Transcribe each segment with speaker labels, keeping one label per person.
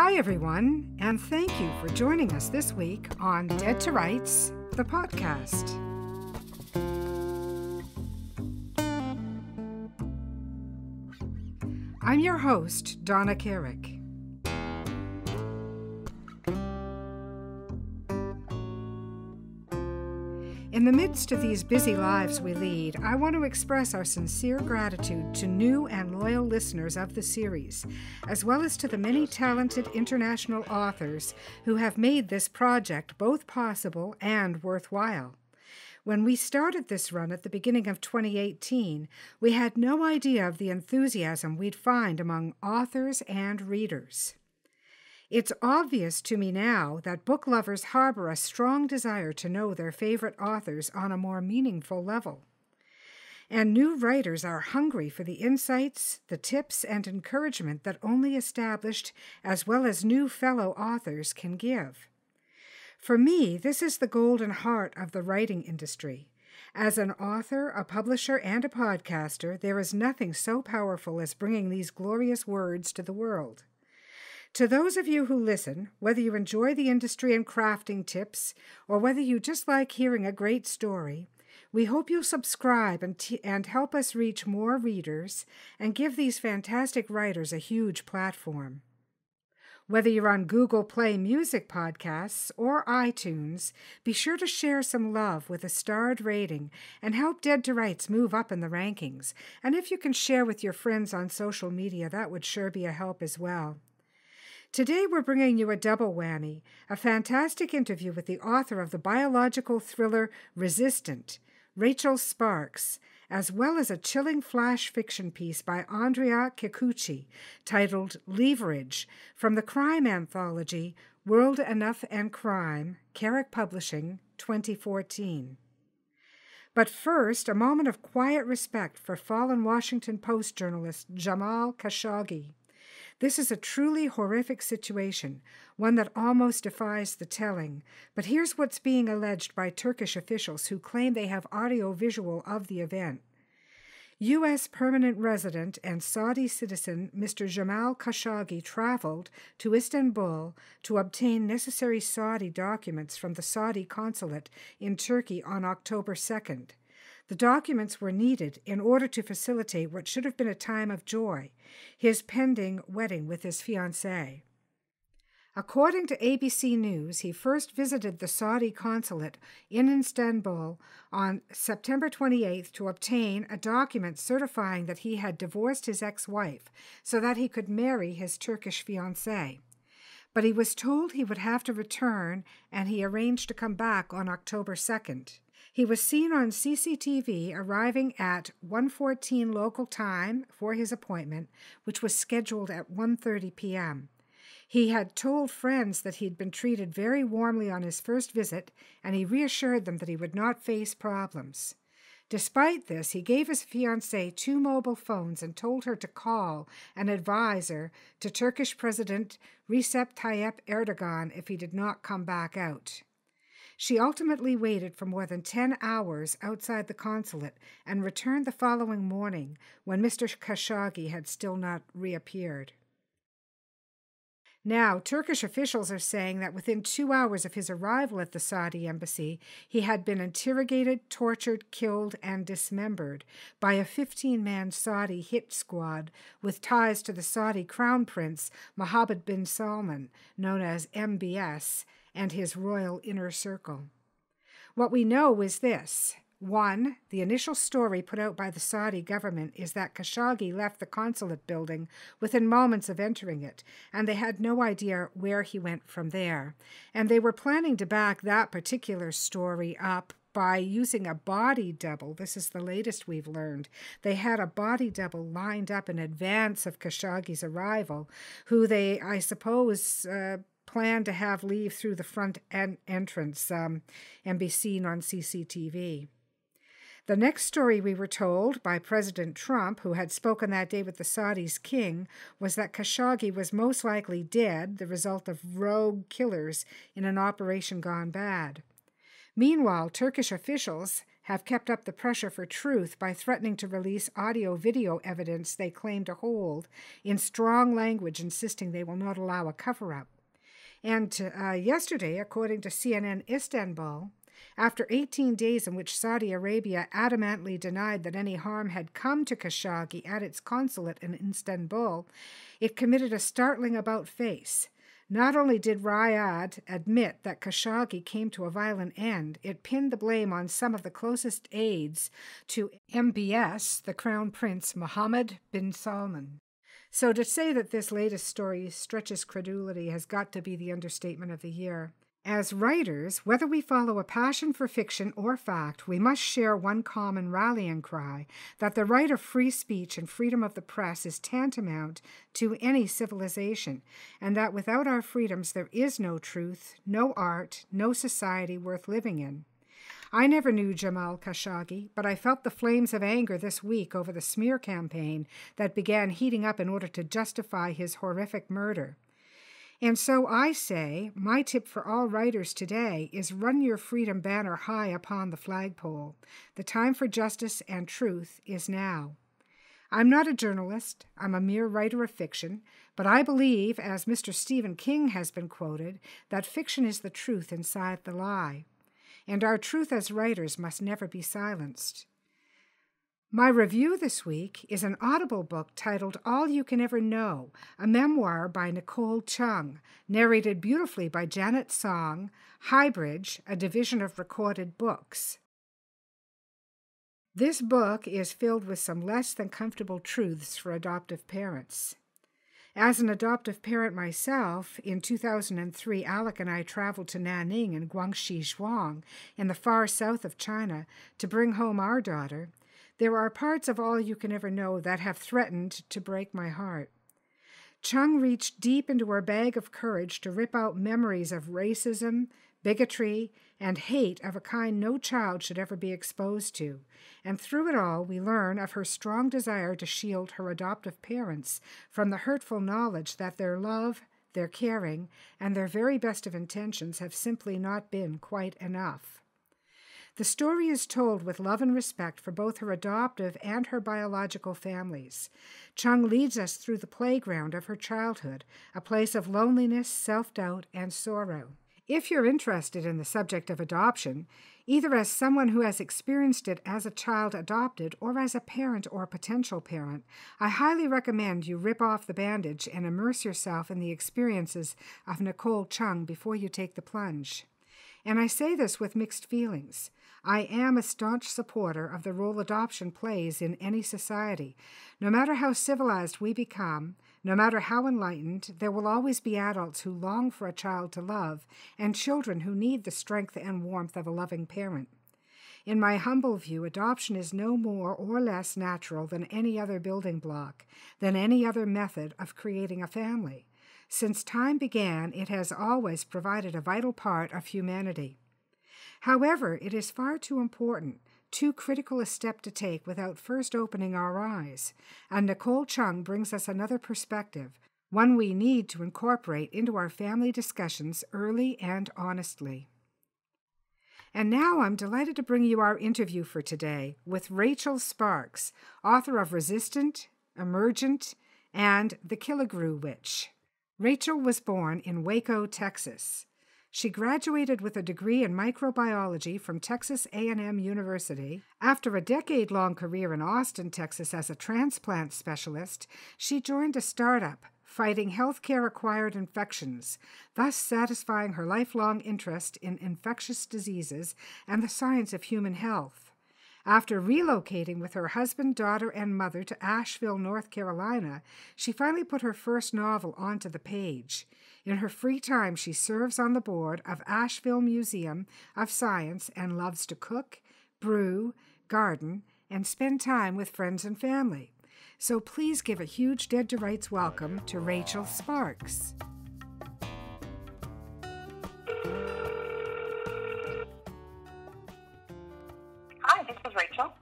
Speaker 1: Hi, everyone, and thank you for joining us this week on Dead to Rights, the podcast. I'm your host, Donna Carrick. In the midst of these busy lives we lead, I want to express our sincere gratitude to new and loyal listeners of the series, as well as to the many talented international authors who have made this project both possible and worthwhile. When we started this run at the beginning of 2018, we had no idea of the enthusiasm we'd find among authors and readers. It's obvious to me now that book lovers harbor a strong desire to know their favorite authors on a more meaningful level. And new writers are hungry for the insights, the tips, and encouragement that only established as well as new fellow authors can give. For me, this is the golden heart of the writing industry. As an author, a publisher, and a podcaster, there is nothing so powerful as bringing these glorious words to the world. To those of you who listen, whether you enjoy the industry and crafting tips, or whether you just like hearing a great story, we hope you'll subscribe and help us reach more readers and give these fantastic writers a huge platform. Whether you're on Google Play Music Podcasts or iTunes, be sure to share some love with a starred rating and help Dead to Rights move up in the rankings. And if you can share with your friends on social media, that would sure be a help as well. Today we're bringing you a double whammy, a fantastic interview with the author of the biological thriller Resistant, Rachel Sparks, as well as a chilling flash fiction piece by Andrea Kikuchi titled Leverage from the crime anthology World Enough and Crime, Carrick Publishing, 2014. But first, a moment of quiet respect for fallen Washington Post journalist Jamal Khashoggi. This is a truly horrific situation, one that almost defies the telling. But here's what's being alleged by Turkish officials who claim they have audio-visual of the event. U.S. permanent resident and Saudi citizen Mr. Jamal Khashoggi traveled to Istanbul to obtain necessary Saudi documents from the Saudi consulate in Turkey on October 2nd. The documents were needed in order to facilitate what should have been a time of joy, his pending wedding with his fiancée. According to ABC News, he first visited the Saudi consulate in Istanbul on September 28th to obtain a document certifying that he had divorced his ex-wife so that he could marry his Turkish fiancée. But he was told he would have to return, and he arranged to come back on October 2nd. He was seen on CCTV arriving at 1:14 local time for his appointment, which was scheduled at 1:30 p.m. He had told friends that he'd been treated very warmly on his first visit, and he reassured them that he would not face problems. Despite this, he gave his fiancée 2 mobile phones and told her to call an advisor to Turkish President Recep Tayyip Erdogan if he did not come back out. She ultimately waited for more than 10 hours outside the consulate and returned the following morning when Mr. Khashoggi had still not reappeared. Now, Turkish officials are saying that within 2 hours of his arrival at the Saudi embassy, he had been interrogated, tortured, killed, and dismembered by a 15-man Saudi hit squad with ties to the Saudi crown prince Mohammed bin Salman, known as MBS, and his royal inner circle. What we know is this. 1. The initial story put out by the Saudi government is that Khashoggi left the consulate building within moments of entering it, and they had no idea where he went from there. And they were planning to back that particular story up by using a body double. This is the latest we've learned. They had a body double lined up in advance of Khashoggi's arrival, who they, I suppose, planned to have leave through the front entrance and be seen on CCTV. The next story we were told by President Trump, who had spoken that day with the Saudis' king, was that Khashoggi was most likely dead, the result of rogue killers in an operation gone bad. Meanwhile, Turkish officials have kept up the pressure for truth by threatening to release audio-video evidence they claim to hold in strong language, insisting they will not allow a cover-up. And yesterday, according to CNN Istanbul, after 18 days in which Saudi Arabia adamantly denied that any harm had come to Khashoggi at its consulate in Istanbul, it committed a startling about-face. Not only did Riyadh admit that Khashoggi came to a violent end, it pinned the blame on some of the closest aides to MBS, the Crown Prince Mohammed bin Salman. So to say that this latest story stretches credulity has got to be the understatement of the year. As writers, whether we follow a passion for fiction or fact, we must share one common rallying cry, that the right of free speech and freedom of the press is tantamount to any civilization, and that without our freedoms there is no truth, no art, no society worth living in. I never knew Jamal Khashoggi, but I felt the flames of anger this week over the smear campaign that began heating up in order to justify his horrific murder. And so I say, my tip for all writers today is run your freedom banner high upon the flagpole. The time for justice and truth is now. I'm not a journalist, I'm a mere writer of fiction, but I believe, as Mr. Stephen King has been quoted, that fiction is the truth inside the lie. And our truth as writers must never be silenced. My review this week is an Audible book titled All You Can Ever Know, a memoir by Nicole Cheung, narrated beautifully by Janet Song, Highbridge, a division of Recorded Books. This book is filled with some less than comfortable truths for adoptive parents. As an adoptive parent myself, in 2003, Alec and I traveled to Nanning in Guangxi Zhuang, in the far south of China, to bring home our daughter. There are parts of All You Can Ever Know that have threatened to break my heart. Cheung reached deep into her bag of courage to rip out memories of racism, bigotry, and hate of a kind no child should ever be exposed to. And through it all, we learn of her strong desire to shield her adoptive parents from the hurtful knowledge that their love, their caring, and their very best of intentions have simply not been quite enough. The story is told with love and respect for both her adoptive and her biological families. Cheung leads us through the playground of her childhood, a place of loneliness, self-doubt, and sorrow. If you're interested in the subject of adoption, either as someone who has experienced it as a child adopted or as a parent or potential parent, I highly recommend you rip off the bandage and immerse yourself in the experiences of Nicole Cheung before you take the plunge. And I say this with mixed feelings. I am a staunch supporter of the role adoption plays in any society. No matter how civilized we become, no matter how enlightened, there will always be adults who long for a child to love and children who need the strength and warmth of a loving parent. In my humble view, adoption is no more or less natural than any other building block, than any other method of creating a family. Since time began, it has always provided a vital part of humanity. However, it is far too important, too critical a step to take without first opening our eyes, and Nicole Cheung brings us another perspective, one we need to incorporate into our family discussions early and honestly. And now I'm delighted to bring you our interview for today with Rachel Sparks, author of Resistant, Emergent, and The Killigrew Witch. Rachel was born in Waco, Texas. She graduated with a degree in microbiology from Texas A&M University. After a decade-long career in Austin, Texas as a transplant specialist, she joined a startup fighting healthcare-acquired infections, thus satisfying her lifelong interest in infectious diseases and the science of human health. After relocating with her husband, daughter, and mother to Asheville, North Carolina, she finally put her first novel onto the page. In her free time, she serves on the board of Asheville Museum of Science and loves to cook, brew, garden, and spend time with friends and family. So please give a huge Dead to Rights welcome to Rachel Sparks.
Speaker 2: Hi, this is Rachel.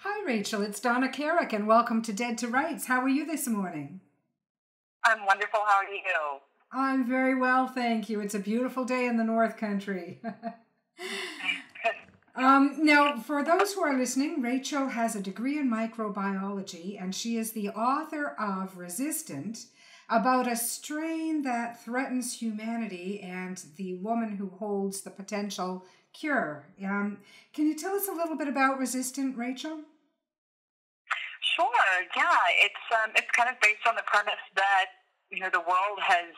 Speaker 1: Hi, Rachel. It's Donna Carrick, and welcome to Dead to Rights. How are you this morning?
Speaker 2: I'm wonderful. How are you?
Speaker 1: I'm very well, thank you. It's a beautiful day in the North Country. Now, for those who are listening, Rachel has a degree in microbiology, and she is the author of Resistant, about a strain that threatens humanity and the woman who holds the potential cure. Can you tell us a little bit about Resistant, Rachel?
Speaker 2: Sure. Yeah, it's kind of based on the premise that the world has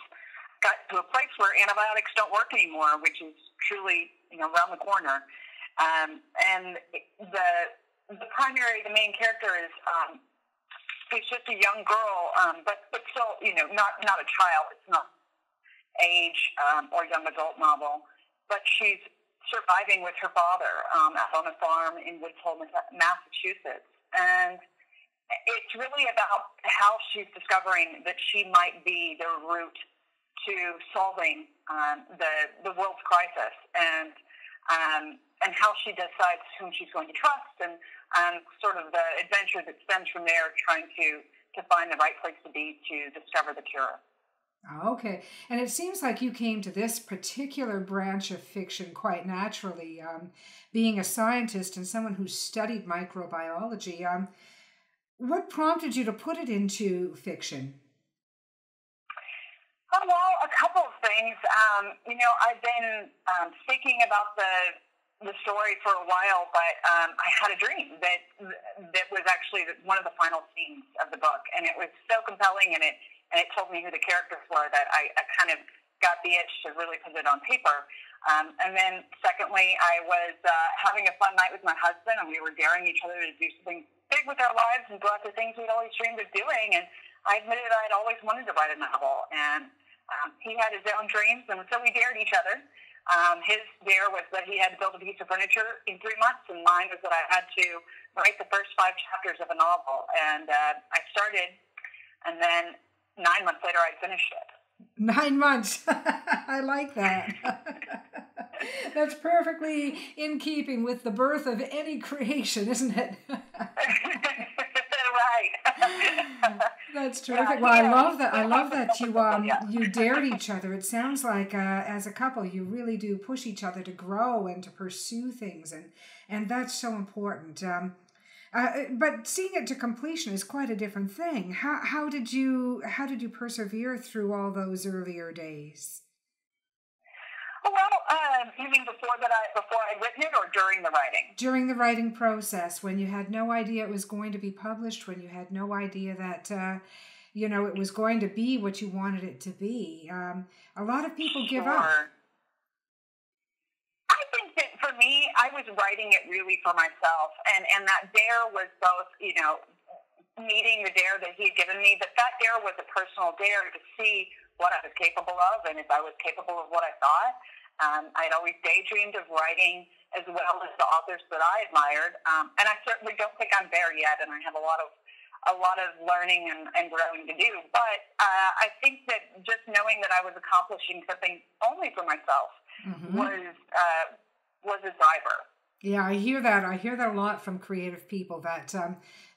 Speaker 2: got to a place where antibiotics don't work anymore, which is truly around the corner. And the main character is just a young girl, but still not a child. It's not age or young adult novel, but she's surviving with her father out on a farm in Woods Hole, Massachusetts, and it's really about how she's discovering that she might be the route to solving the world's crisis, and how she decides whom she's going to trust, and sort of the adventure that stems from there, trying to find the right place to be to discover the cure.
Speaker 1: Okay. And it seems like you came to this particular branch of fiction quite naturally, being a scientist and someone who studied microbiology. What prompted you to put it into fiction?
Speaker 2: Oh, well, a couple of things. I've been thinking about the story for a while, but I had a dream that was actually one of the final scenes of the book, and it was so compelling, and it told me who the characters were that I kind of got the itch to really put it on paper. And then secondly, I was having a fun night with my husband, and we were daring each other to do something big with our lives and go after things we'd always dreamed of doing. And I admitted I'd always wanted to write a novel, and he had his own dreams, and so we dared each other. His dare was that he had to build a piece of furniture in 3 months, and mine was that I had to write the first 5 chapters of a novel. And I started, and then 9 months later, I finished it.
Speaker 1: 9 months. I like that. That's perfectly in keeping with the birth of any creation, isn't it?
Speaker 2: Right.
Speaker 1: That's terrific. Well, I love that. I love that you dared each other. It sounds like as a couple, you really do push each other to grow and to pursue things, and that's so important. But seeing it to completion is quite a different thing. How did you persevere through all those earlier days?
Speaker 2: Well, you mean before I'd written it, or during the writing?
Speaker 1: During the writing process, when you had no idea it was going to be published, when you had no idea that it was going to be what you wanted it to be. A lot of people give up.
Speaker 2: I think that for me, I was writing it really for myself, and that dare was both, meeting the dare that he had given me, but that dare was a personal dare to see what I was capable of, and if I was capable of what I thought. I'd always daydreamed of writing as well as the authors that I admired, and I certainly don't think I'm there yet, and I have a lot of learning and growing to do. But I think that just knowing that I was accomplishing something only for myself was a driver.
Speaker 1: Yeah, I hear that. I hear that a lot from creative people, that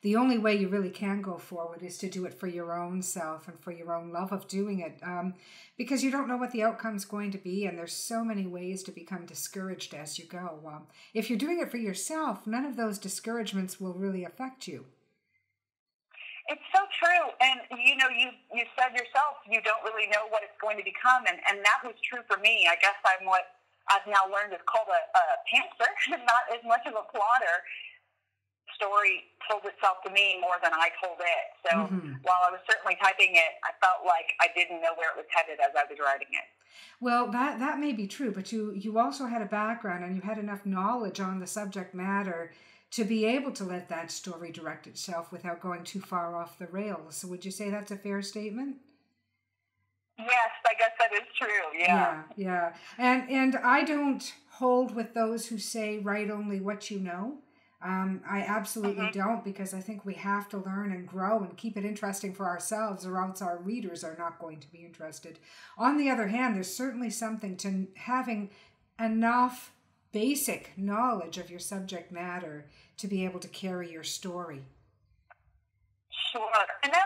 Speaker 1: the only way you really can go forward is to do it for your own self and for your own love of doing it, because you don't know what the outcome's going to be, and there's so many ways to become discouraged as you go. If you're doing it for yourself, none of those discouragements will really affect you.
Speaker 2: It's so true, and you said yourself, you don't really know what it's going to become, and that was true for me. I guess I'm what I've now learned is called a pantser, not as much of a plotter. Story told itself to me more than I told it. So while I was certainly typing it, I felt like I didn't know where it was headed as I was writing it.
Speaker 1: Well, that may be true, but you also had a background and you had enough knowledge on the subject matter to be able to let that story direct itself without going too far off the rails. So would you say that's a fair statement?
Speaker 2: Yes, I guess that is true.
Speaker 1: Yeah. And I don't hold with those who say write only what you know. I absolutely don't, because I think we have to learn and grow and keep it interesting for ourselves, or else our readers are not going to be interested. On the other hand, there's certainly something to having enough basic knowledge of your subject matter to be able to carry your story.
Speaker 2: Sure. And I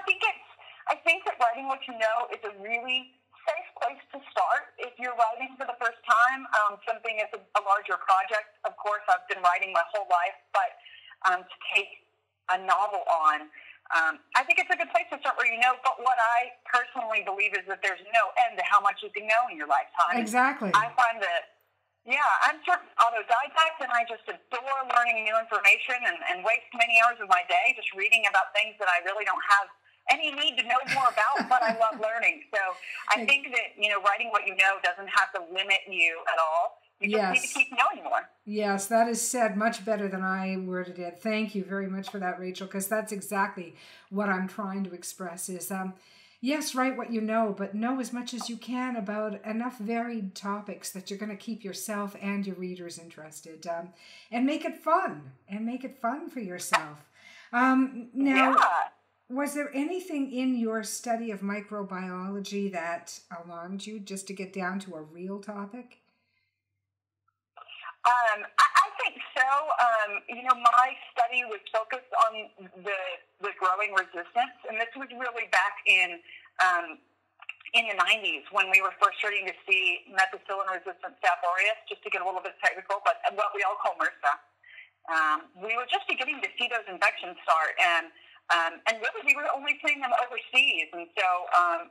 Speaker 2: think that writing what you know is a really safe place to start if you're writing for the first time. Something is a larger project. Of course, I've been writing my whole life, but to take a novel on, I think it's a good place to start where you know. But what I personally believe is that there's no end to how much you can know in your lifetime.
Speaker 1: Exactly.
Speaker 2: I find that, I'm sort of autodidact, and I just adore learning new information and waste many hours of my day just reading about things that I really don't have any need to know more about, but I love learning. So I think that, writing what you know doesn't have to limit you at all. You just need to keep knowing more.
Speaker 1: Yes, that is said much better than I worded it. Thank you very much for that, Rachel, because that's exactly what I'm trying to express is, yes, write what you know, but know as much as you can about enough varied topics that you're going to keep yourself and your readers interested, and make it fun, for yourself. Now, was there anything in your study of microbiology that alarmed you, just to get down to a real topic?
Speaker 2: I think so. My study was focused on the growing resistance, and this was really back in the 90s when we were first starting to see methicillin-resistant Staph aureus, just to get a little bit technical, but what we all call MRSA. We were just beginning to see those infections start, and really we were only seeing them overseas, and so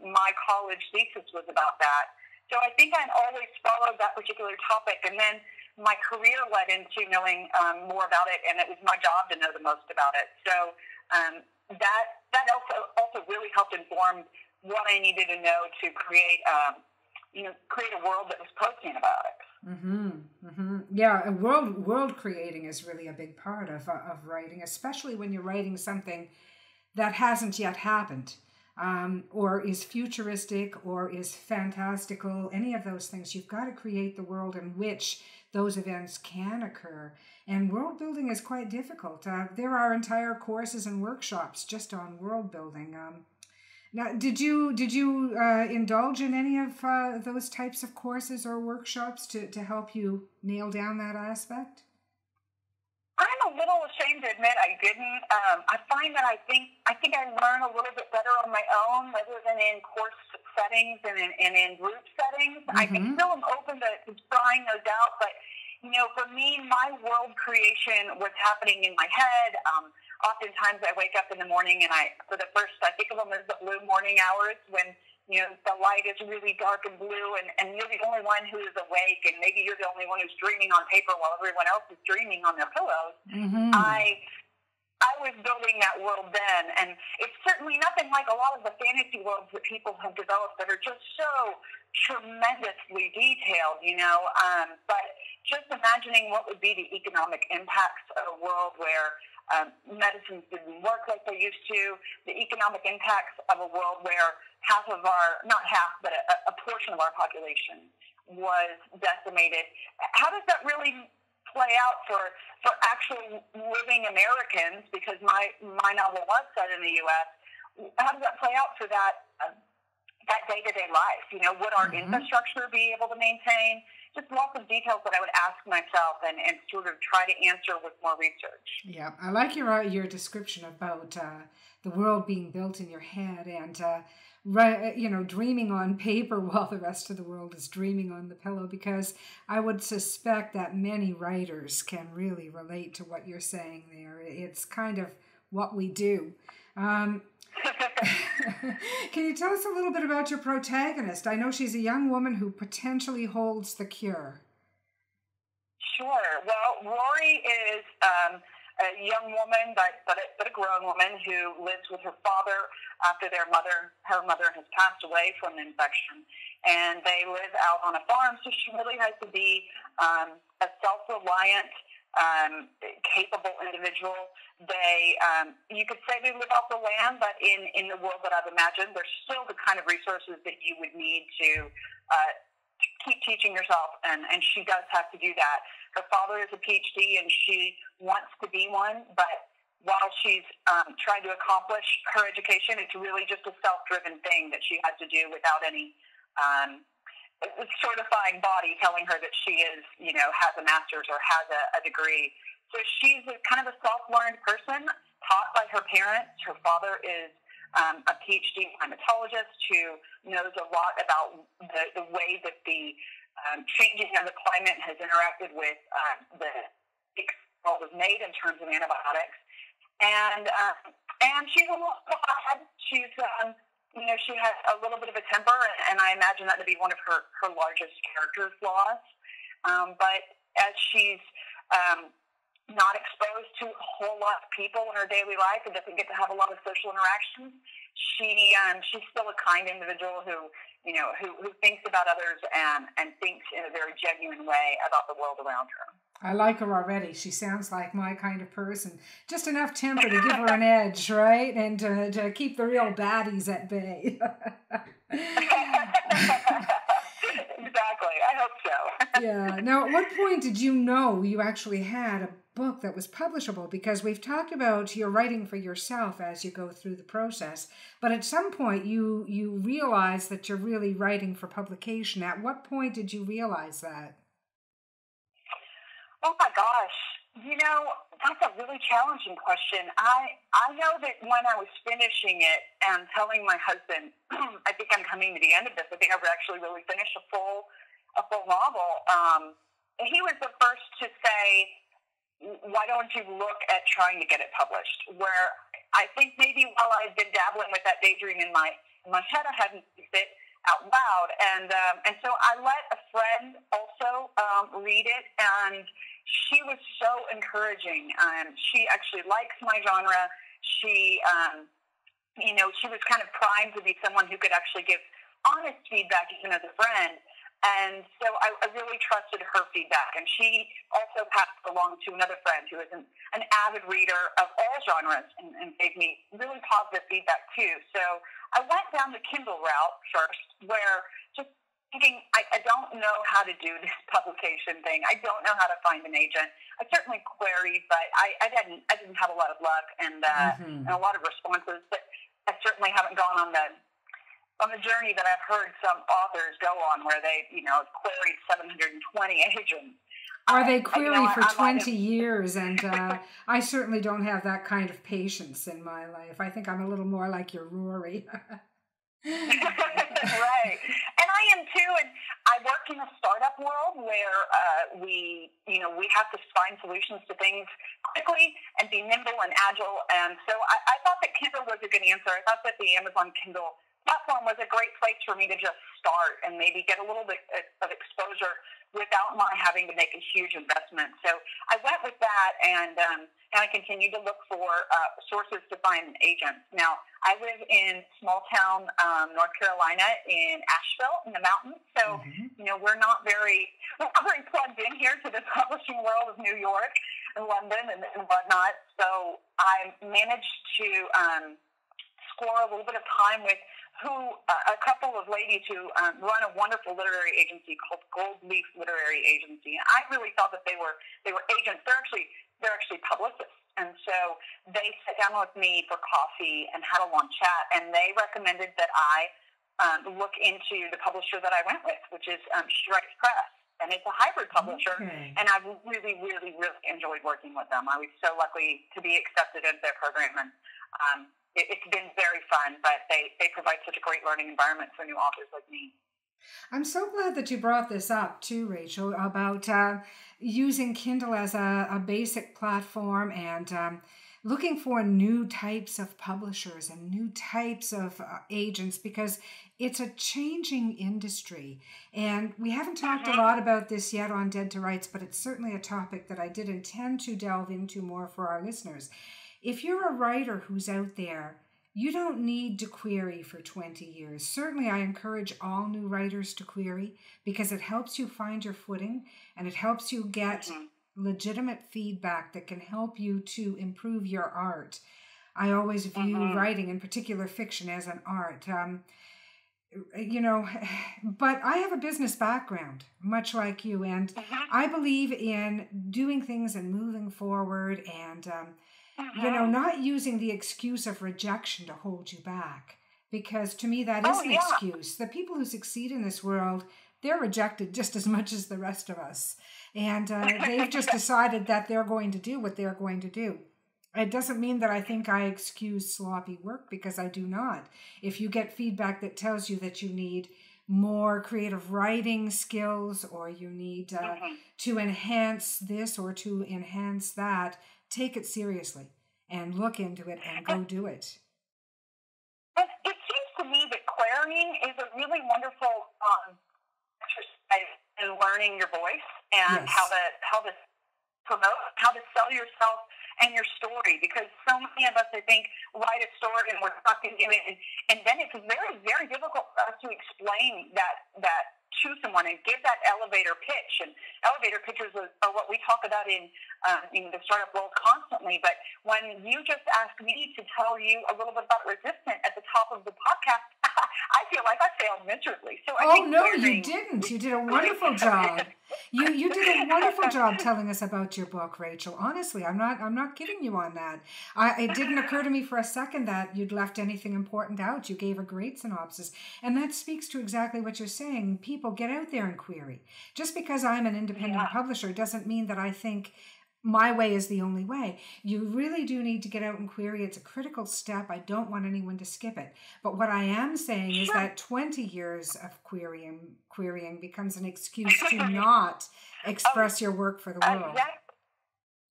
Speaker 2: my college thesis was about that. So I think I'd always followed that particular topic, and then my career led into knowing more about it, and it was my job to know the most about it. So that also really helped inform what I needed to know to create a world that was post-antibiotics.
Speaker 1: Mm-hmm. Mm-hmm. Yeah, world creating is really a big part of writing, especially when you're writing something that hasn't yet happened, or is futuristic, or is fantastical. Any of those things, you've got to create the world in which those events can occur. And world building is quite difficult. There are entire courses and workshops just on world building. Now, did you indulge in any of those types of courses or workshops to help you nail down that aspect?
Speaker 2: I'm a little ashamed to admit I didn't. I find that I think I learn a little bit better on my own rather than in course settings and in group settings. Mm-hmm. I think still am open to trying those out, but for me, my world creation was happening in my head. Oftentimes I wake up in the morning and I think of them as the blue morning hours when the light is really dark and blue, and you're the only one who is awake, and maybe you're the only one who's dreaming on paper while everyone else is dreaming on their pillows. Mm-hmm. I was building that world then, and it's certainly nothing like a lot of the fantasy worlds that people have developed that are just so tremendously detailed, but just imagining what would be the economic impacts of a world where medicines didn't work like they used to, the economic impacts of a world where but a portion of our population was decimated. How does that really play out for actual living Americans? Because my novel was set in the U.S. How does that play out for that day-to-day life? Would our mm-hmm. infrastructure be able to maintain? Just lots of details that I would ask myself and sort of try to answer with more research.
Speaker 1: Yeah, I like your description about the world being built in your head and dreaming on paper while the rest of the world is dreaming on the pillow, because I would suspect that many writers can really relate to what you're saying there. It's kind of what we do. Can you tell us a little bit about your protagonist? I know she's a young woman who potentially holds the cure.
Speaker 2: Sure. Well, Rory is a young woman, but a grown woman who lives with her father after her mother has passed away from an infection. And they live out on a farm, so she really has to be a self-reliant, capable individual. They, you could say they live off the land, but in the world that I've imagined, there's still the kind of resources that you would need to keep teaching yourself, and she does have to do that. Her father is a PhD, and she wants to be one, but while she's trying to accomplish her education, it's really just a self-driven thing that she has to do without any certifying body telling her that she is, has a master's or has a degree. So she's kind of a self-learned person, taught by her parents. Her father is a PhD climatologist who knows a lot about the way that the changing of the climate has interacted with the world was made in terms of antibiotics. And she's a little hot. She's she has a little bit of a temper, and I imagine that to be one of her largest character flaws. But as she's not exposed to a whole lot of people in her daily life and doesn't get to have a lot of social interactions, she's still a kind individual who thinks about others and thinks in a very genuine way about the world around her.
Speaker 1: I like her already. She sounds like my kind of person. Just enough temper to give her an edge, right? And to keep the real baddies at bay.
Speaker 2: Exactly. I hope so.
Speaker 1: Yeah. Now, at what point did you know you actually had a book that was publishable? Because we've talked about your writing for yourself as you go through the process, but at some point you realize that you're really writing for publication. At what point did you realize that?
Speaker 2: Oh my gosh. That's a really challenging question. I know that when I was finishing it and telling my husband, I think I'm coming to the end of this, I think I've actually really finished a full novel. He was the first to say, why don't you look at trying to get it published? Where I think maybe while I've been dabbling with that daydream in my head, I hadn't used it out loud. And so I let a friend also read it, and she was so encouraging. She actually likes my genre. She was kind of primed to be someone who could actually give honest feedback even as a friend. And so I really trusted her feedback. And she also passed along to another friend who is an avid reader of all genres and gave me really positive feedback too. So I went down the Kindle route first, where just thinking, I don't know how to do this publication thing. I don't know how to find an agent. I certainly queried, but I didn't have a lot of luck and a lot of responses. But I certainly haven't gone on the journey that I've heard some authors go on, where they, queried 720 agents.
Speaker 1: Or they query for 20 years, and I certainly don't have that kind of patience in my life. I think I'm a little more like your Rory.
Speaker 2: Right. And I am too, and I work in a startup world where we have to find solutions to things quickly and be nimble and agile, and so I thought that Kindle was a good answer. I thought that the Amazon Kindle platform was a great place for me to just start and maybe get a little bit of exposure without my having to make a huge investment. So I went with that, and I continued to look for sources to find agents. Now, I live in small town North Carolina in Asheville in the mountains, so we're not very plugged in here to the publishing world of New York and London and whatnot. So I managed to score a little bit of time with a couple of ladies who run a wonderful literary agency called Gold Leaf Literary Agency. And I really thought that they were agents. They're actually publicists. And so they sat down with me for coffee and had a long chat, and they recommended that I look into the publisher that I went with, which is Strike Press. And it's a hybrid publisher, and I've really, really, really enjoyed working with them. I was so lucky to be accepted into their program, and it's been very fun, but they provide such a great learning environment for new authors like me.
Speaker 1: I'm so glad that you brought this up too, Rachel, about using Kindle as a basic platform and looking for new types of publishers and new types of agents, because it's a changing industry. And we haven't talked a lot about this yet on Dead to Rights, but it's certainly a topic that I did intend to delve into more for our listeners. If you're a writer who's out there, you don't need to query for 20 years. Certainly, I encourage all new writers to query, because it helps you find your footing and it helps you get legitimate feedback that can help you to improve your art. I always view writing, in particular fiction, as an art. But I have a business background, much like you, and I believe in doing things and moving forward and not using the excuse of rejection to hold you back, because to me that is an excuse. The people who succeed in this world, they're rejected just as much as the rest of us, and they've just decided that they're going to do what they're going to do. It doesn't mean that I think I excuse sloppy work, because I do not. If you get feedback that tells you that you need more creative writing skills, or you need to enhance this or to enhance that, take it seriously and look into it and go do it.
Speaker 2: It seems to me that querying is a really wonderful exercise in learning your voice and how to promote, how to sell yourself and your story, because so many of us, I think, write a story and we're stuck in it, and then it's very, very difficult for us to explain that to someone and give that elevator pitch. And elevator pitches are what we talk about in the startup world constantly. But when you just asked me to tell you a little bit about Resistant at the top of the podcast, I feel like I failed miserably. So I think
Speaker 1: you didn't. You did a wonderful job. You did a wonderful job telling us about your book, Rachel. Honestly, I'm not kidding you on that. It didn't occur to me for a second that you'd left anything important out. You gave a great synopsis, and that speaks to exactly what you're saying. People, get out there and query. Just because I'm an independent publisher doesn't mean that I think my way is the only way. You really do need to get out and query. It's a critical step. I don't want anyone to skip it. But what I am saying is that 20 years of querying becomes an excuse to not express your work for the world.
Speaker 2: Exactly.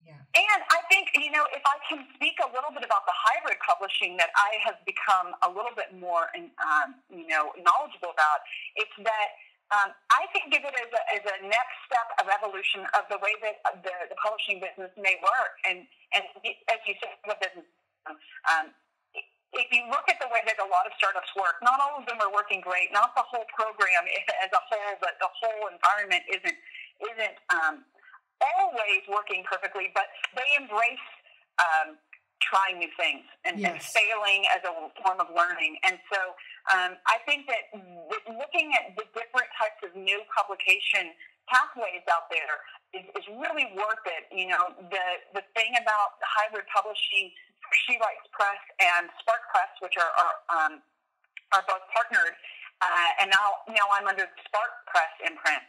Speaker 2: Yeah. And I think, if I can speak a little bit about the hybrid publishing that I have become a little bit more, knowledgeable about, it's that I think of it as a next step of evolution of the way that the publishing business may work. And as you said, the business, if you look at the way that a lot of startups work, not all of them are working great. Not the whole program as a whole, but the whole environment isn't always working perfectly. But they embrace trying new things and failing as a form of learning. And so I think that looking at the different types of new publication pathways out there is really worth it. The thing about hybrid publishing, She Writes Press and Spark Press, which are both partnered, and now I'm under the Spark Press imprint,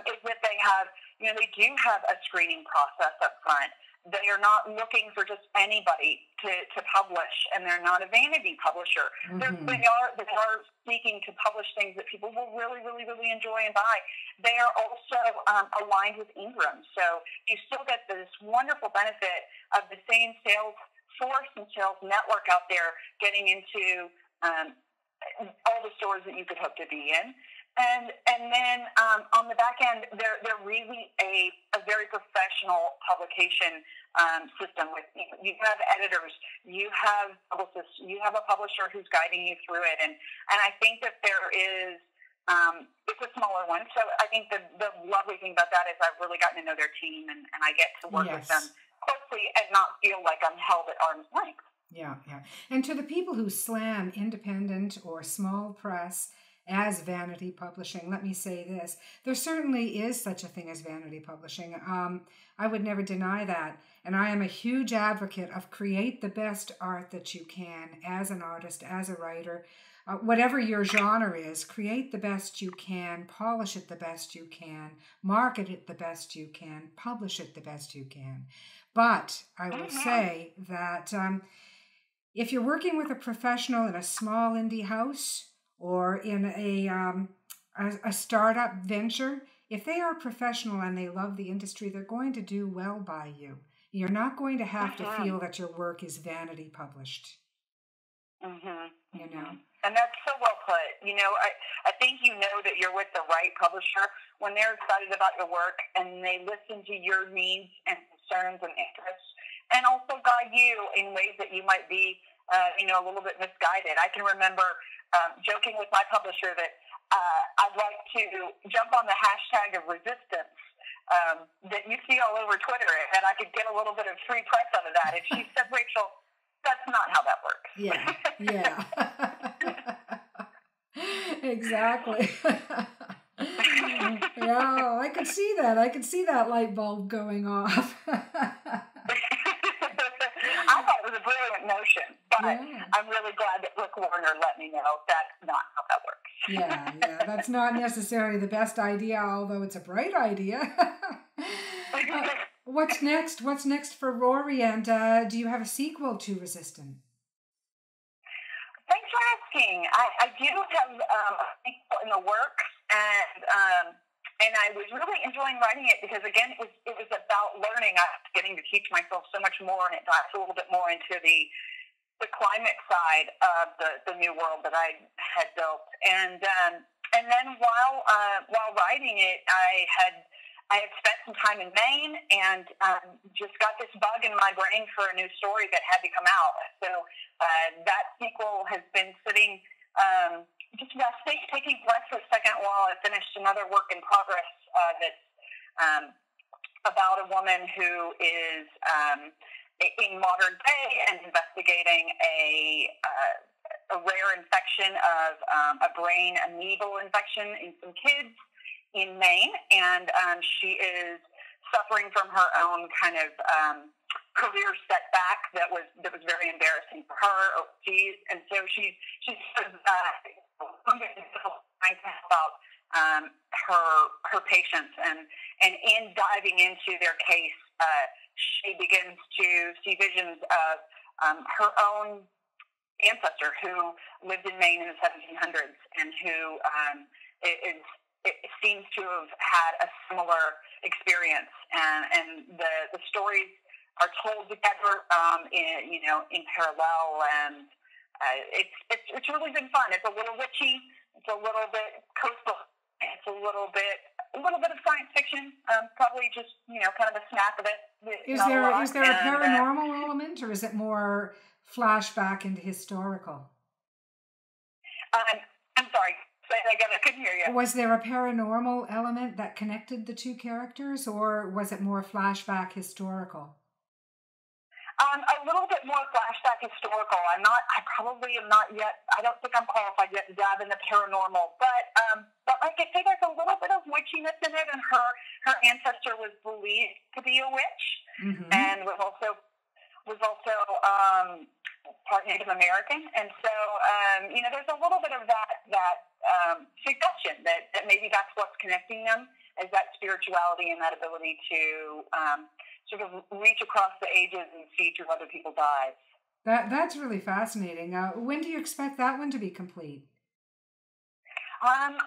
Speaker 2: is that they have, they do have a screening process up front. They are not looking for just anybody to publish, and they're not a vanity publisher. Mm-hmm. They are seeking to publish things that people will really, really, really enjoy and buy. They are also aligned with Ingram, so you still get this wonderful benefit of the same sales force and sales network out there getting into all the stores that you could hope to be in. And then on the back end, they're really a very professional publication system. With you have editors, you have publicists, you have a publisher who's guiding you through it. And I think that there is it's a smaller one. So I think the lovely thing about that is I've really gotten to know their team, and I get to work with them closely and not feel like I'm held at arm's length.
Speaker 1: Yeah. And to the people who slam independent or small press as vanity publishing, let me say this. There certainly is such a thing as vanity publishing. I would never deny that. And I am a huge advocate of create the best art that you can as an artist, as a writer. Whatever your genre is, create the best you can, polish it the best you can, market it the best you can, publish it the best you can. But I will say that if you're working with a professional in a small indie house, or in a startup venture, if they are professional and they love the industry, they're going to do well by you. You're not going to have to feel that your work is vanity published.
Speaker 2: And that's so well put. I think that you're with the right publisher when they're excited about your work and they listen to your needs and concerns and interests, and also guide you in ways that you might be a little bit misguided. I can remember joking with my publisher that I'd like to jump on the hashtag of resistance that you see all over Twitter, and I could get a little bit of free press out of that. And she said, Rachel, that's not how that works.
Speaker 1: Yeah. Exactly. Yeah, I could see that. I could see that light bulb going off.
Speaker 2: I thought it was a brilliant notion, but I'm really glad that Rick Warner let me know that's not how that works.
Speaker 1: Yeah, that's not necessarily the best idea, although it's a bright idea. What's next? What's next for Rory? And do you have a sequel to Resistant?
Speaker 2: Thanks for asking. I do have a sequel in the works, and I was really enjoying writing it because, again, it was about learning. I was getting to teach myself so much more, and it dives a little bit more into the climate side of the new world that I had built. And then while writing it, I had spent some time in Maine and just got this bug in my brain for a new story that had to come out. So that sequel has been sitting, just resting, taking breath for a second while I finished another work in progress that's about a woman who is in modern day and investigating a rare infection of a brain amoebal infection in some kids in Maine, and she is suffering from her own kind of career setback that was very embarrassing for her overseas, and so she's sort of trying to help out her patients, and in diving into their case, she begins to see visions of her own ancestor who lived in Maine in the 1700s and who it seems to have had a similar experience, and the stories are told together, in parallel, and it's really been fun. It's a little witchy, it's a little bit coastal, it's a little bit of science fiction, probably just kind of a snack of it.
Speaker 1: Is there a paranormal element, or is it more flashback into historical?
Speaker 2: I'm sorry. Again, I couldn't hear you.
Speaker 1: Was there a paranormal element that connected the two characters, or was it more flashback historical?
Speaker 2: A little bit more flashback historical. I probably am not yet. I don't think I'm qualified yet to dive in the paranormal. But like I say, there's a little bit of witchiness in it, and her ancestor was believed to be a witch, and was also part Native American, and so there's a little bit of that suggestion that maybe that's what's connecting them, is that spirituality and that ability to sort of reach across the ages and see through other people's eyes.
Speaker 1: That's really fascinating. When do you expect that one to be complete?
Speaker 2: I'm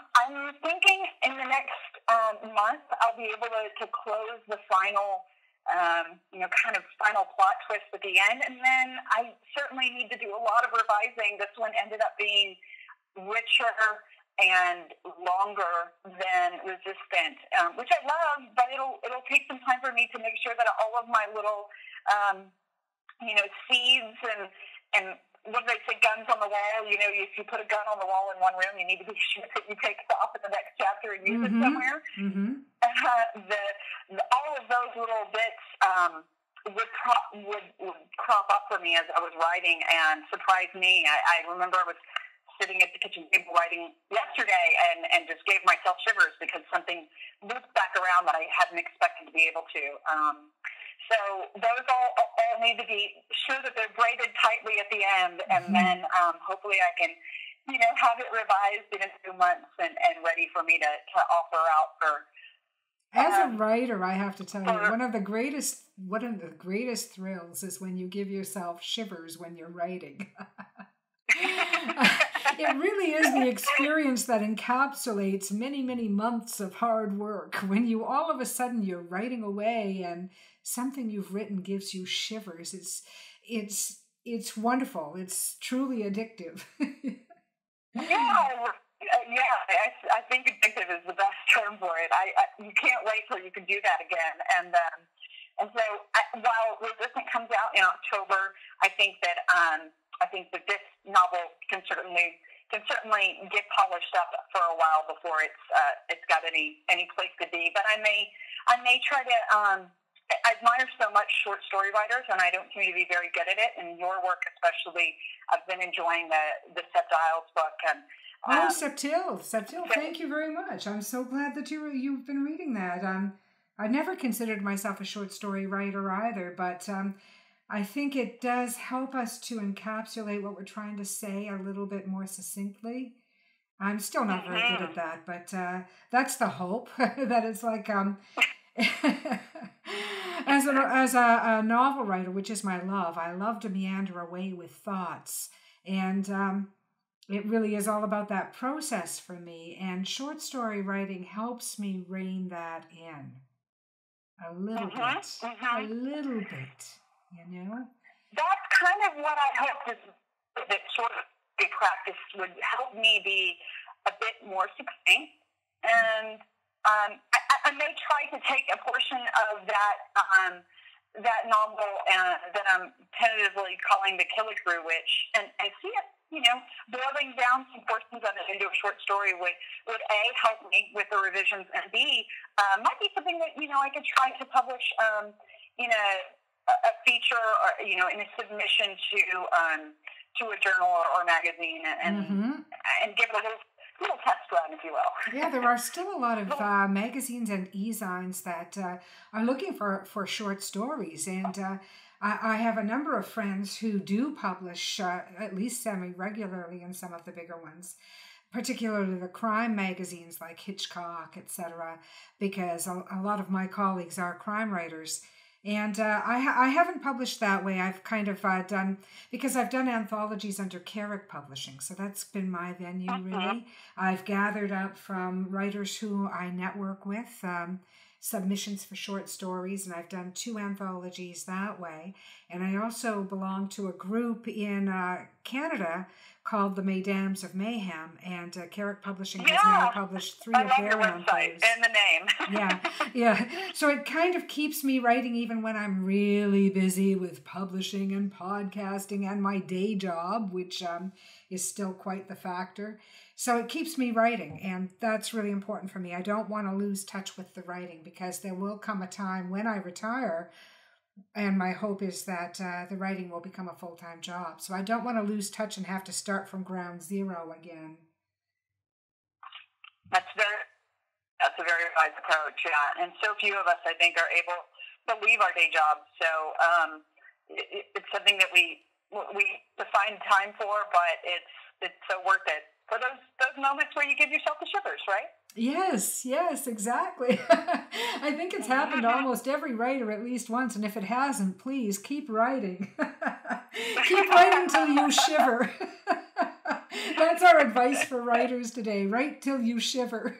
Speaker 2: thinking in the next month I'll be able to close the final kind of final plot twist at the end, and then I certainly need to do a lot of revising. This one ended up being richer and longer than Resistant, which I love, but it'll take some time for me to make sure that all of my little seeds and what do they say, guns on the wall, if you put a gun on the wall in one room, you need to be sure that you take it off in the next chapter and use it somewhere. All of those little bits would crop up for me as I was writing and surprise me. I remember I was sitting at the kitchen table writing yesterday and just gave myself shivers because something looped back around that I hadn't expected to be able to. So those all need to be sure that they're braided tightly at the end, and then hopefully I can, have it revised in a few months and ready for me to offer out for.
Speaker 1: As a writer, I have to tell you, one of the greatest thrills is when you give yourself shivers when you're writing. It really is the experience that encapsulates many, many months of hard work when you all of a sudden you're writing away and something you've written gives you shivers. It's wonderful. It's truly addictive.
Speaker 2: I think addictive is the best term for it. You can't wait till you can do that again. And so while Resistant comes out in October, I think that this novel can certainly get polished up for a while before it's got any place to be. But I may try to. I admire so much short story writers, and I don't seem to be very good at it. And your work, especially, I've been enjoying the Seth Giles book. And
Speaker 1: Septil, thank you very much. I'm so glad that you've been reading that. I never considered myself a short story writer either, but I think it does help us to encapsulate what we're trying to say a little bit more succinctly. I'm still not very good at that, but that's the hope. That it's like As a novel writer, which is my love, I love to meander away with thoughts. And it really is all about that process for me. And short story writing helps me rein that in a little bit. A little bit, you know?
Speaker 2: That's kind of what I hope that short story practice would help me be a bit more succinct. And I may try to take a portion of that novel that I'm tentatively calling The Killigrew Witch and see it, boiling down some portions of it into a short story would A, help me with the revisions, and B, might be something that, I could try to publish in a feature or, in a submission to a journal or magazine and give it a little test run, if you will.
Speaker 1: Yeah, there are still a lot of magazines and e-zines that are looking for short stories. And I have a number of friends who do publish at least semi-regularly in some of the bigger ones, particularly the crime magazines like Hitchcock, etc., because a lot of my colleagues are crime writers. And I haven't published that way. I've kind of done, because I've done anthologies under Carrick Publishing, so that's been my venue, really. I've gathered up from writers who I network with, submissions for short stories, and I've done 2 anthologies that way. And I also belong to a group in Canada called the Mesdames of Mayhem, and Carrick Publishing has now published 3 of their anthologies.
Speaker 2: And the name.
Speaker 1: Yeah. So it kind of keeps me writing even when I'm really busy with publishing and podcasting and my day job, which is still quite the factor. So it keeps me writing, and that's really important for me. I don't want to lose touch with the writing, because there will come a time when I retire, and my hope is that the writing will become a full-time job. So I don't want to lose touch and have to start from ground zero again.
Speaker 2: That's a very wise approach, yeah. And so few of us, I think, are able to leave our day jobs. So it's something that we to find time for, but it's so worth it for those moments where you give yourself the shivers, right?
Speaker 1: Yes, exactly. I think it's happened to almost every writer at least once, and if it hasn't, please keep writing. Keep writing till you shiver. That's our advice for writers today. Write till you shiver.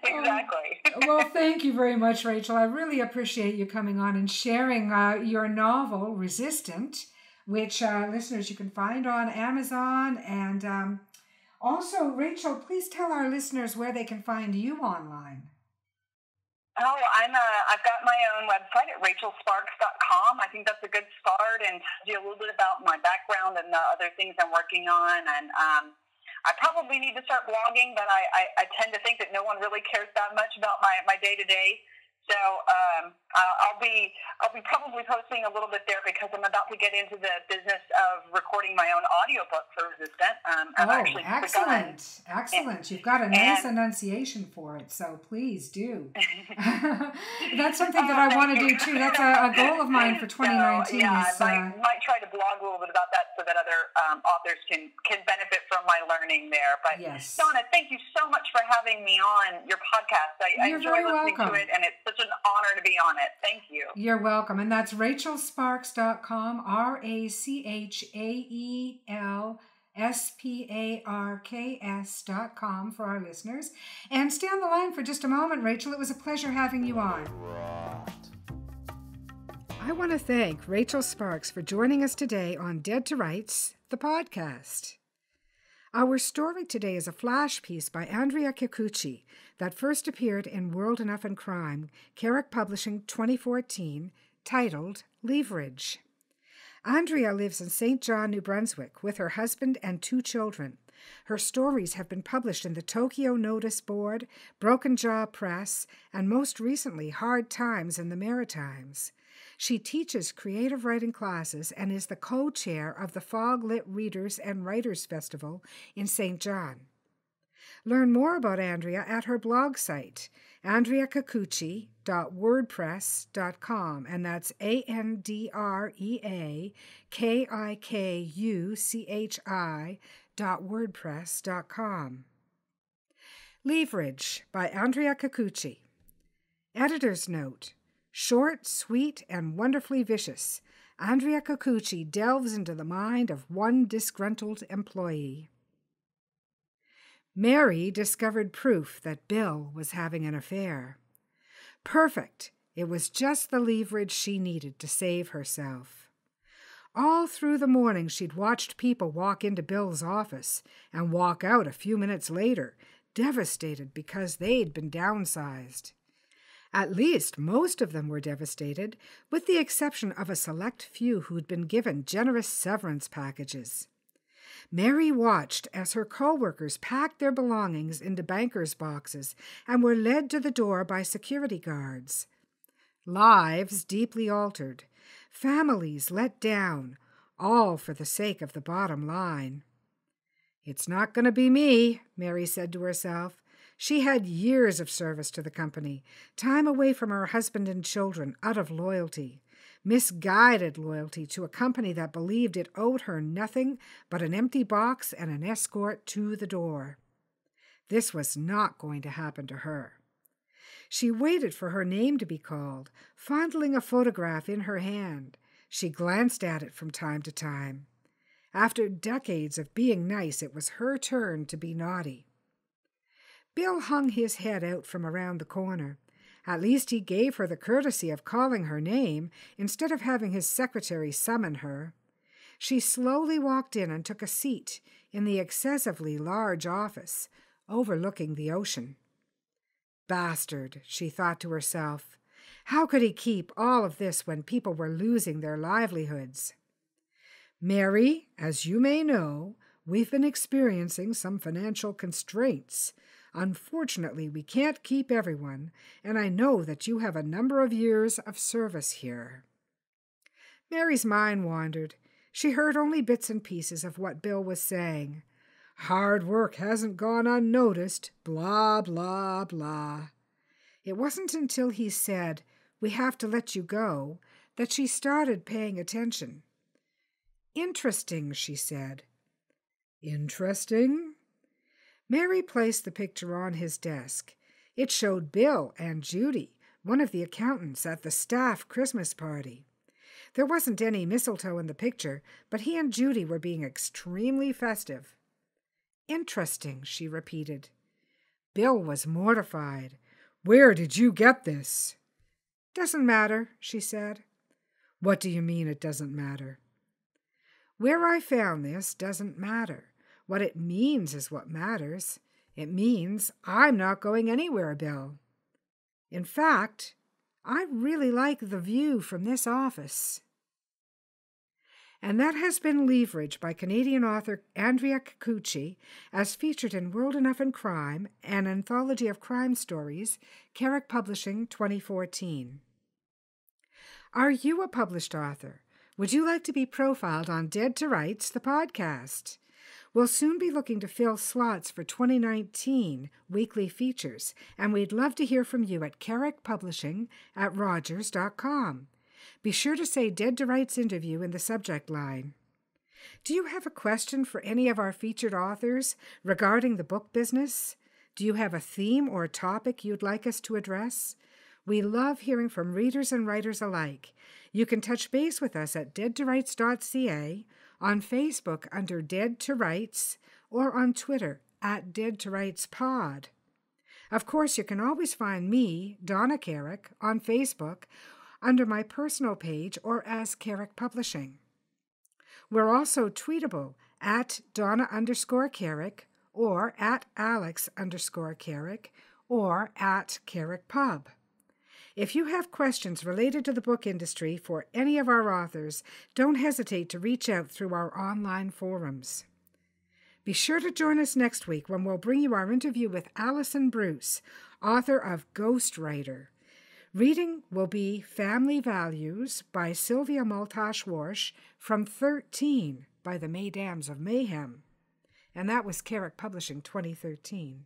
Speaker 2: Exactly.
Speaker 1: Well, thank you very much, Rachel. I really appreciate you coming on and sharing your novel, Resistant, which listeners, you can find on Amazon. And also, Rachel, please tell our listeners where they can find you online.
Speaker 2: Oh, I've got my own website at rachelsparks.com. I think that's a good start, and tells you a little bit about my background and the other things I'm working on. And I probably need to start blogging, but I tend to think that no one really cares that much about my day-to-day. So I'll be probably posting a little bit there, because I'm about to get into the business of recording my own audiobook for Resistant.
Speaker 1: Excellent. You've got a nice enunciation for it, so please do. That's something that I want to do too. That's a goal of mine for 2019.
Speaker 2: So, I might try to blog a little bit about that so that other authors can benefit from my learning there. But
Speaker 1: yes.
Speaker 2: Donna, thank you so much for having me on your podcast. I enjoy listening to it, and it's such an honor to be on it. Thank you.
Speaker 1: You're welcome. And that's rachelsparks.com, RACHAELSPARKS.com for our listeners. And stay on the line for just a moment, Rachel. It was a pleasure having you on. I want to thank Rachel Sparks for joining us today on Dead to Rights, the podcast. Our story today is a flash piece by Andrea Kikuchi that first appeared in World Enough and Crime, Carrick Publishing 2014, titled Leverage. Andrea lives in St. John, New Brunswick, with her husband and 2 children. Her stories have been published in the Tokyo Notice Board, Broken Jaw Press, and most recently Hard Times in the Maritimes. She teaches creative writing classes and is the co-chair of the Fog Lit Readers and Writers Festival in St. John. Learn more about Andrea at her blog site, andreakikuchi.wordpress.com, and that's ANDREAKIKUCHI.wordpress.com. Leverage by Andrea Kikuchi. Editor's note: short, sweet, and wonderfully vicious, Andrea Kikuchi delves into the mind of one disgruntled employee. Mary discovered proof that Bill was having an affair. Perfect! It was just the leverage she needed to save herself. All through the morning she'd watched people walk into Bill's office and walk out a few minutes later, devastated because they'd been downsized. At least most of them were devastated, with the exception of a select few who'd been given generous severance packages. Mary watched as her co-workers packed their belongings into bankers' boxes and were led to the door by security guards. Lives deeply altered, families let down, all for the sake of the bottom line. "It's not going to be me," Mary said to herself. She had years of service to the company, time away from her husband and children out of loyalty, misguided loyalty to a company that believed it owed her nothing but an empty box and an escort to the door. This was not going to happen to her. She waited for her name to be called, fondling a photograph in her hand. She glanced at it from time to time. After decades of being nice, it was her turn to be naughty. Bill hung his head out from around the corner. At least he gave her the courtesy of calling her name instead of having his secretary summon her. She slowly walked in and took a seat in the excessively large office, overlooking the ocean. Bastard, she thought to herself. How could he keep all of this when people were losing their livelihoods? "Mary, as you may know, we've been experiencing some financial constraints. Unfortunately, we can't keep everyone, and I know that you have a number of years of service here." Mary's mind wandered. She heard only bits and pieces of what Bill was saying. Hard work hasn't gone unnoticed, blah, blah, blah. It wasn't until he said, "We have to let you go," that she started paying attention. "Interesting," she said. "Interesting?" Mary placed the picture on his desk. It showed Bill and Judy, one of the accountants, at the staff Christmas party. There wasn't any mistletoe in the picture, but he and Judy were being extremely festive. "Interesting," she repeated. Bill was mortified. "Where did you get this?" "Doesn't matter," she said. "What do you mean it doesn't matter?" "Where I found this doesn't matter. What it means is what matters. It means I'm not going anywhere, Bill. In fact, I really like the view from this office." And that has been Leverage by Canadian author Andrea Kikuchi, as featured in World Enough and Crime, an anthology of crime stories, Carrick Publishing, 2014. Are you a published author? Would you like to be profiled on Dead to Rights, the podcast? We'll soon be looking to fill slots for 2019 weekly features, and we'd love to hear from you at carrickpublishing@rogers.com. Be sure to say Dead to Rights interview in the subject line. Do you have a question for any of our featured authors regarding the book business? Do you have a theme or a topic you'd like us to address? We love hearing from readers and writers alike. You can touch base with us at deadtorights.ca, on Facebook under Dead to Rights, or on Twitter at Dead to Rights Pod. Of course, you can always find me, Donna Carrick, on Facebook under my personal page or as Carrick Publishing. We're also tweetable at Donna_Carrick or at Alex_Carrick or at Carrick Pub. If you have questions related to the book industry for any of our authors, don't hesitate to reach out through our online forums. Be sure to join us next week when we'll bring you our interview with Alison Bruce, author of Ghostwriter. Reading will be Family Values by Sylvia Maltash-Warsh from 13 by the Mesdames of Mayhem. And that was Carrick Publishing 2013.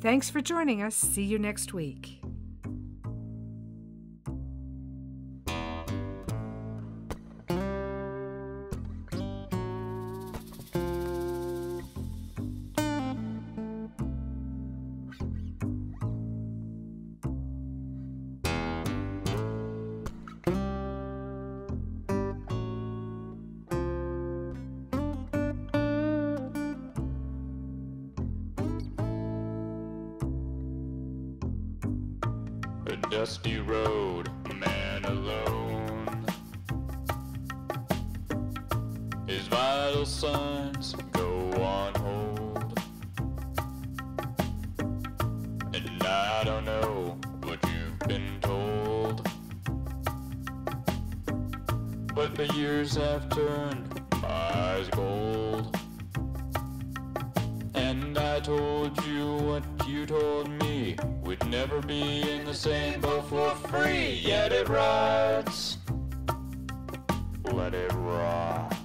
Speaker 1: Thanks for joining us. See you next week.
Speaker 3: dusty road, man alone. His vital signs go on hold, and I don't know what you've been told, but the years have turned my eyes gold. And I told you what you told me, we'd never be in the same boat for free. Yet it rides, let it rock.